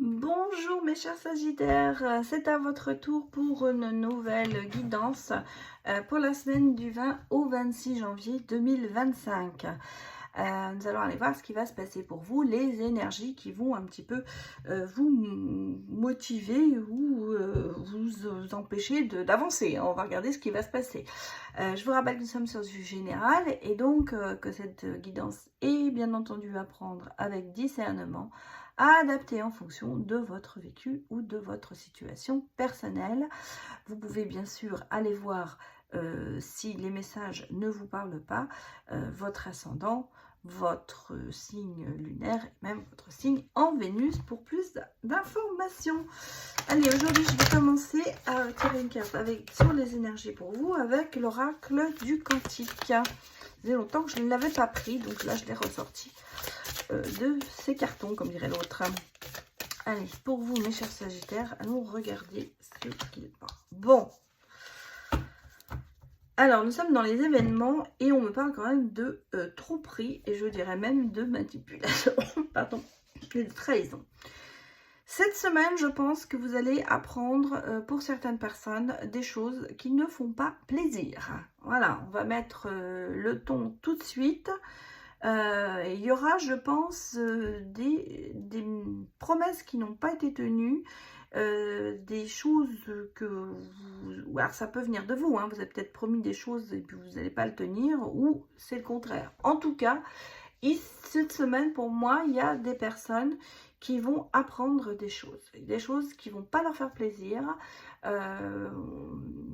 Bonjour mes chers Sagittaires, c'est à votre tour pour une nouvelle guidance pour la semaine du 20 au 26 janvier 2025. Nous allons aller voir ce qui va se passer pour vous, les énergies qui vont un petit peu vous motiver ou vous empêcher d'avancer. On va regarder ce qui va se passer. Je vous rappelle que nous sommes sur du général et donc que cette guidance est bien entendu à prendre avec discernement, à adapter en fonction de votre vécu ou de votre situation personnelle. Vous pouvez bien sûr aller voir si les messages ne vous parlent pas, votre ascendant, votre signe lunaire et même votre signe en Vénus pour plus d'informations. Allez, aujourd'hui je vais commencer à tirer une carte sur les énergies pour vous avec l'oracle du Cantique. Ça faisait longtemps que je ne l'avais pas pris, donc là je l'ai ressorti de ces cartons, comme dirait l'autre. Allez, pour vous mes chers Sagittaires, allons regarder ce qu'il parle. Bon, alors nous sommes dans les événements et on me parle quand même de tromperie et je dirais même de manipulation, pardon, et de trahison. Cette semaine, je pense que vous allez apprendre pour certaines personnes des choses qui ne font pas plaisir. Voilà, on va mettre le ton tout de suite. Il y aura, je pense, des promesses qui n'ont pas été tenues, des choses que vous... Alors ça peut venir de vous, hein, vous avez peut-être promis des choses et puis vous n'allez pas le tenir, ou c'est le contraire. En tout cas, cette semaine, pour moi, il y a des personnes qui vont apprendre des choses qui vont pas leur faire plaisir.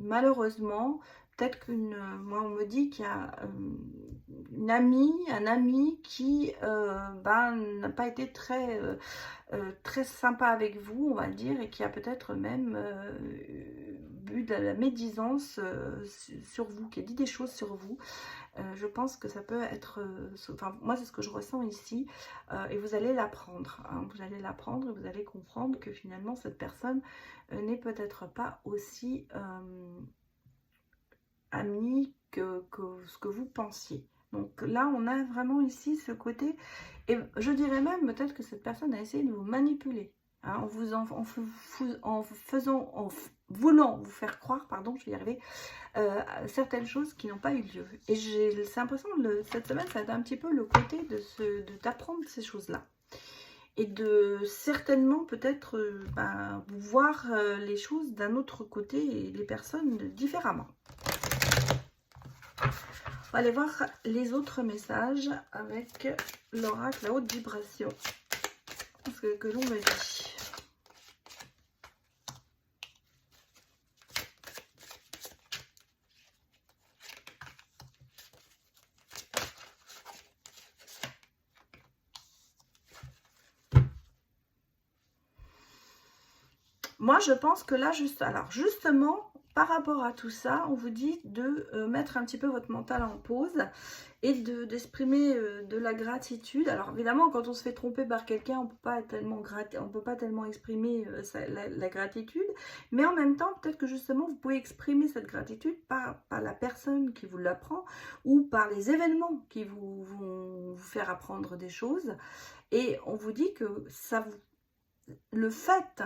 Malheureusement, peut-être moi on me dit qu'il y a une amie, un ami qui n'a pas été très sympa avec vous, on va dire, et qui a peut-être même eu de la médisance sur vous, qui a dit des choses sur vous. Je pense que ça peut être, enfin moi c'est ce que je ressens ici, et vous allez l'apprendre, hein, vous allez l'apprendre et vous allez comprendre que finalement cette personne n'est peut-être pas aussi amie que ce que vous pensiez. Donc là on a vraiment ici ce côté, et je dirais même peut-être que cette personne a essayé de vous manipuler, hein, en voulant vous faire croire, pardon, je vais y arriver, certaines choses qui n'ont pas eu lieu. Et j'ai l'impression que cette semaine, ça a été un petit peu le côté d'apprendre ces choses-là. Et de certainement peut-être voir les choses d'un autre côté et les personnes différemment. On va aller voir les autres messages avec l'oracle à haute vibration. Ce que l'on me dit. Moi, je pense que là, justement, par rapport à tout ça, on vous dit de mettre un petit peu votre mental en pause et d'exprimer de la gratitude. Alors, évidemment, quand on se fait tromper par quelqu'un, on peut pas tellement exprimer la gratitude. Mais en même temps, peut-être que justement, vous pouvez exprimer cette gratitude par la personne qui vous l'apprend ou par les événements qui vont vous faire apprendre des choses. Et on vous dit que le fait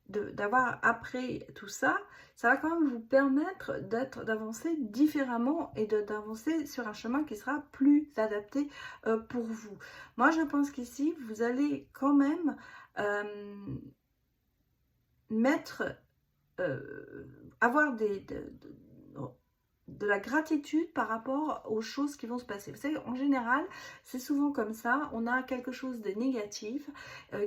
d'avoir appris tout ça, ça va quand même vous permettre d'avancer différemment et d'avancer sur un chemin qui sera plus adapté pour vous. Moi, je pense qu'ici, vous allez quand même avoir de la gratitude par rapport aux choses qui vont se passer. Vous savez, en général, c'est souvent comme ça, on a quelque chose de négatif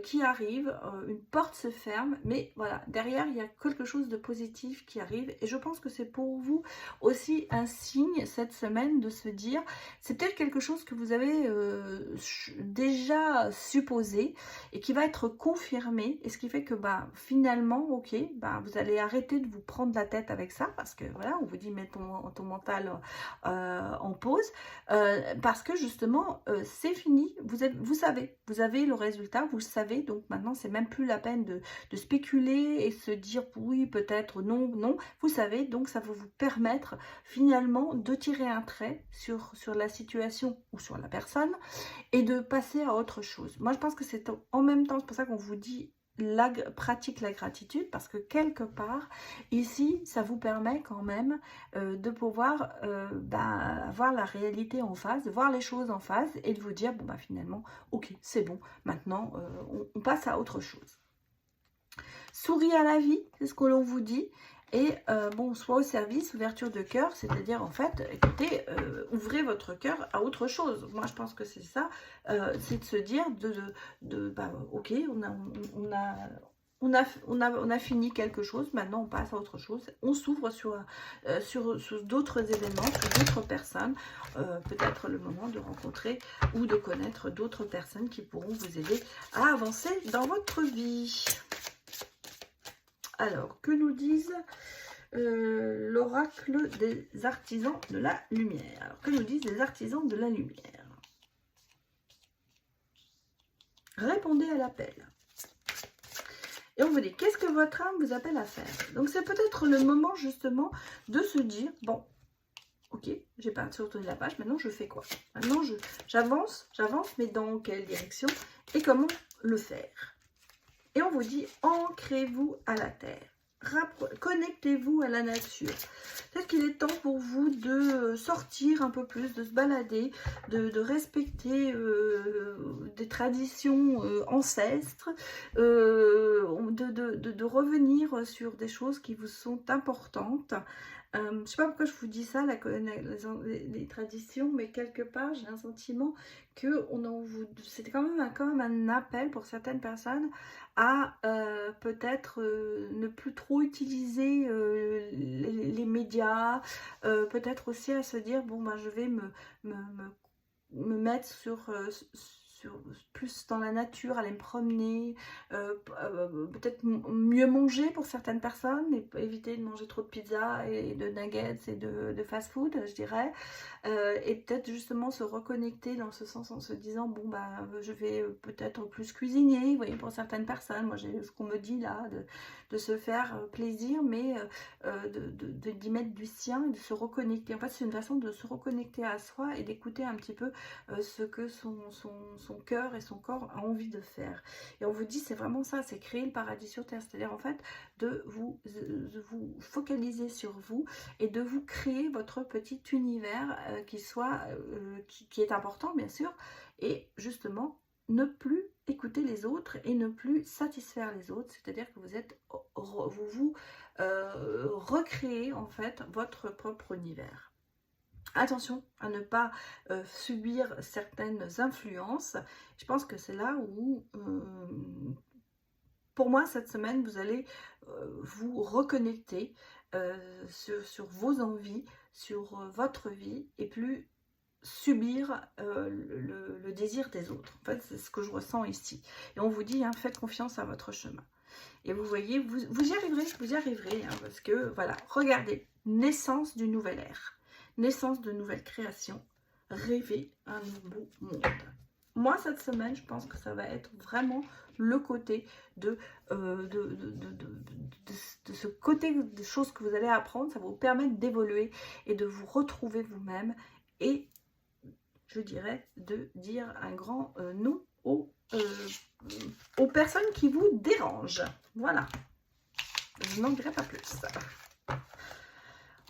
qui arrive, une porte se ferme, mais voilà, derrière, il y a quelque chose de positif qui arrive, et je pense que c'est pour vous aussi un signe cette semaine de se dire, c'est peut-être quelque chose que vous avez déjà supposé, et qui va être confirmé, et ce qui fait que finalement, ok, vous allez arrêter de vous prendre la tête avec ça, parce que voilà, on vous dit, mets ton mental en pause, parce que justement c'est fini, vous savez, vous avez le résultat, vous le savez, donc maintenant c'est même plus la peine de spéculer et se dire oui peut-être non, vous savez, donc ça va vous permettre finalement de tirer un trait sur la situation ou sur la personne et de passer à autre chose. Moi je pense que c'est en même temps, c'est pour ça qu'on vous dit pratique la gratitude, parce que quelque part, ici, ça vous permet quand même de pouvoir voir la réalité en face, de voir les choses en face et de vous dire, bon, finalement, ok, c'est bon, maintenant, on passe à autre chose. Souriez à la vie, c'est ce que l'on vous dit. Et soit au service, ouverture de cœur, c'est-à-dire en fait, écoutez, ouvrez votre cœur à autre chose. Moi, je pense que c'est ça, c'est de se dire, ok, on a fini quelque chose, maintenant on passe à autre chose, on s'ouvre sur d'autres événements, sur d'autres personnes, peut-être le moment de rencontrer ou de connaître d'autres personnes qui pourront vous aider à avancer dans votre vie. Alors, que nous disent l'oracle des artisans de la lumière? Alors, que nous disent les artisans de la lumière? Répondez à l'appel. Et on vous dit, qu'est-ce que votre âme vous appelle à faire? Donc, c'est peut-être le moment, justement, de se dire, bon, ok, j'ai pas retourné la page, maintenant je fais quoi? Maintenant, j'avance, mais dans quelle direction? Et comment le faire? Et on vous dit, ancrez-vous à la terre. Connectez-vous à la nature. Peut-être qu'il est temps pour vous de sortir un peu plus, de se balader, de respecter des traditions ancêtres, de revenir sur des choses qui vous sont importantes. Je ne sais pas pourquoi je vous dis ça, les traditions, mais quelque part, j'ai un sentiment que c'est quand même un appel pour certaines personnes à peut-être ne plus trop utiliser les médias, peut-être aussi à se dire, bon, je vais me mettre plus dans la nature, aller me promener, peut-être mieux manger pour certaines personnes, mais éviter de manger trop de pizza et de nuggets et de fast-food, je dirais, et peut-être justement se reconnecter dans ce sens en se disant, bon, je vais peut-être plus cuisiner, vous voyez, pour certaines personnes, moi j'ai ce qu'on me dit là, de se faire plaisir, mais d'y mettre du sien et de se reconnecter. En fait, c'est une façon de se reconnecter à soi et d'écouter un petit peu ce que son cœur et son corps a envie de faire. Et on vous dit, c'est vraiment ça, c'est créer le paradis sur terre, c'est-à-dire en fait de vous focaliser sur vous et de vous créer votre petit univers qui est important bien sûr, et justement ne plus écouter les autres et ne plus satisfaire les autres, c'est-à-dire que vous recréez en fait votre propre univers. Attention à ne pas subir certaines influences. Je pense que c'est là où, pour moi, cette semaine, vous allez vous reconnecter sur vos envies, sur votre vie, et plus subir le désir des autres. En fait, c'est ce que je ressens ici. Et on vous dit, faites confiance à votre chemin. Et vous voyez, vous y arriverez, parce que, voilà, regardez, naissance d'une nouvelle ère. Naissance de nouvelles créations, rêver un nouveau monde. Moi, cette semaine, je pense que ça va être vraiment le côté de ce côté de choses que vous allez apprendre. Ça va vous permettre d'évoluer et de vous retrouver vous-même. Et je dirais de dire un grand non aux personnes qui vous dérangent. Voilà. Je n'en dirai pas plus.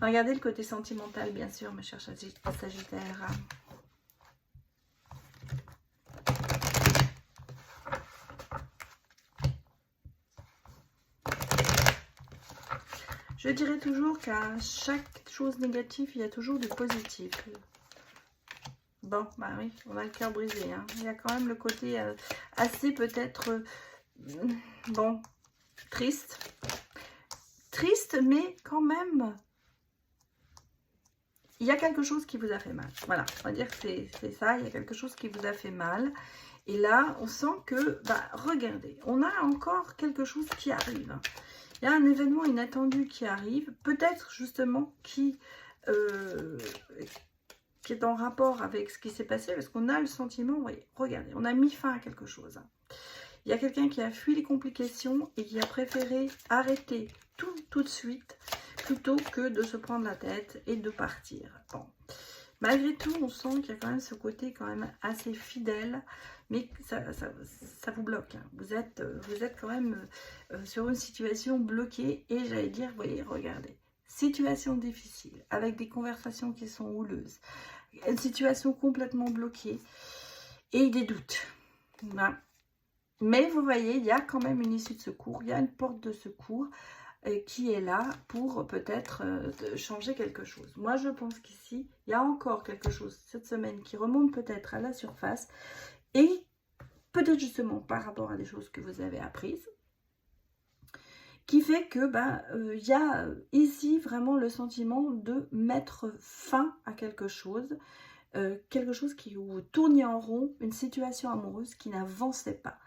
Regardez le côté sentimental, bien sûr, mes chers Sagittaires. Je dirais toujours qu'à chaque chose négative, il y a toujours du positif. Bon, oui, on a le cœur brisé. Il y a quand même le côté assez peut-être, triste. Triste, mais quand même... il y a quelque chose qui vous a fait mal. Voilà, on va dire que c'est ça. Il y a quelque chose qui vous a fait mal. Et là, on sent que, regardez, on a encore quelque chose qui arrive. Il y a un événement inattendu qui arrive. Peut-être justement qui est en rapport avec ce qui s'est passé. Parce qu'on a le sentiment, vous voyez, regardez, on a mis fin à quelque chose. Il y a quelqu'un qui a fui les complications et qui a préféré arrêter tout de suite, plutôt que de se prendre la tête et de partir. Bon. Malgré tout, on sent qu'il y a quand même ce côté quand même assez fidèle, mais ça vous bloque. Hein. Vous êtes quand même sur une situation bloquée et j'allais dire, vous voyez, regardez, situation difficile, avec des conversations qui sont houleuses, une situation complètement bloquée et des doutes. Voilà. Mais vous voyez, il y a quand même une issue de secours, il y a une porte de secours qui est là pour peut-être changer quelque chose. Moi, je pense qu'ici, il y a encore quelque chose cette semaine qui remonte peut-être à la surface et peut-être justement par rapport à des choses que vous avez apprises, qui fait que il y a ici vraiment le sentiment de mettre fin à quelque chose qui vous tourniez en rond, une situation amoureuse qui n'avançait pas.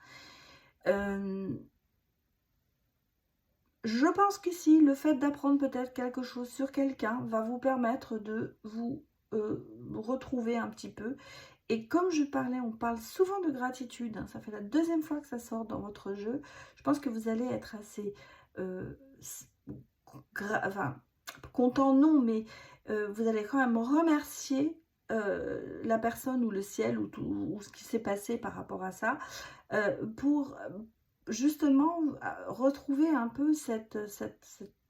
Je pense qu'ici, le fait d'apprendre peut-être quelque chose sur quelqu'un va vous permettre de vous retrouver un petit peu. Et comme je parlais, on parle souvent de gratitude, hein, ça fait la deuxième fois que ça sort dans votre jeu. Je pense que vous allez être assez content, non, mais vous allez quand même remercier la personne ou le ciel ou ce qui s'est passé par rapport à ça pour justement retrouver un peu cette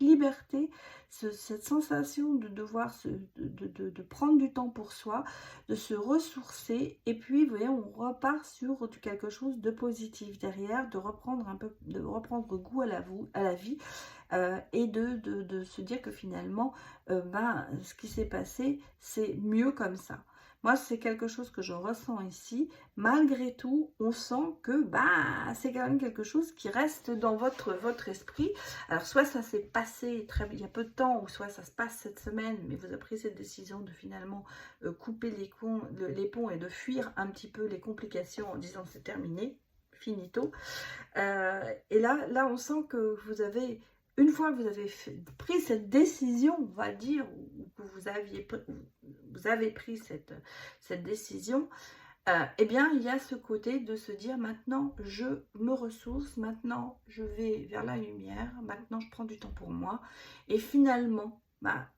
liberté, cette sensation de devoir de prendre du temps pour soi, de se ressourcer et puis vous voyez on repart sur quelque chose de positif derrière, de reprendre goût à la vie et de se dire que finalement ce qui s'est passé c'est mieux comme ça. Moi, c'est quelque chose que je ressens ici. Malgré tout, on sent que c'est quand même quelque chose qui reste dans votre esprit. Alors, soit ça s'est passé il y a peu de temps, ou soit ça se passe cette semaine, mais vous avez pris cette décision de finalement couper les ponts et de fuir un petit peu les complications en disant c'est terminé, finito. Et là, on sent que vous avez... Une fois que vous avez pris cette décision, on va dire, ou que vous avez pris cette décision, eh bien, il y a ce côté de se dire maintenant, je me ressource, maintenant, je vais vers la lumière, maintenant, je prends du temps pour moi. Et finalement,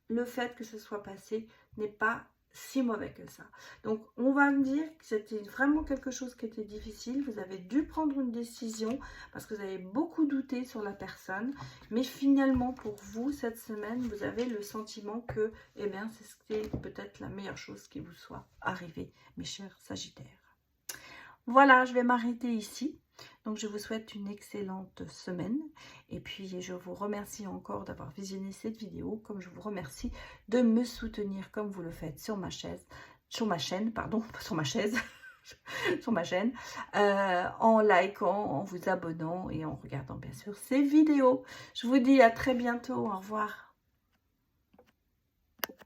le fait que ce soit passé n'est pas si mauvais que ça. Donc, on va me dire que c'était vraiment quelque chose qui était difficile. Vous avez dû prendre une décision parce que vous avez beaucoup douté sur la personne. Mais finalement, pour vous, cette semaine, vous avez le sentiment que, eh bien, c'est peut-être la meilleure chose qui vous soit arrivée, mes chers Sagittaires. Voilà, je vais m'arrêter ici. Donc, je vous souhaite une excellente semaine. Et puis, je vous remercie encore d'avoir visionné cette vidéo, comme je vous remercie de me soutenir comme vous le faites sur ma chaîne, sur ma chaîne, en likant, en vous abonnant et en regardant bien sûr ces vidéos. Je vous dis à très bientôt. Au revoir.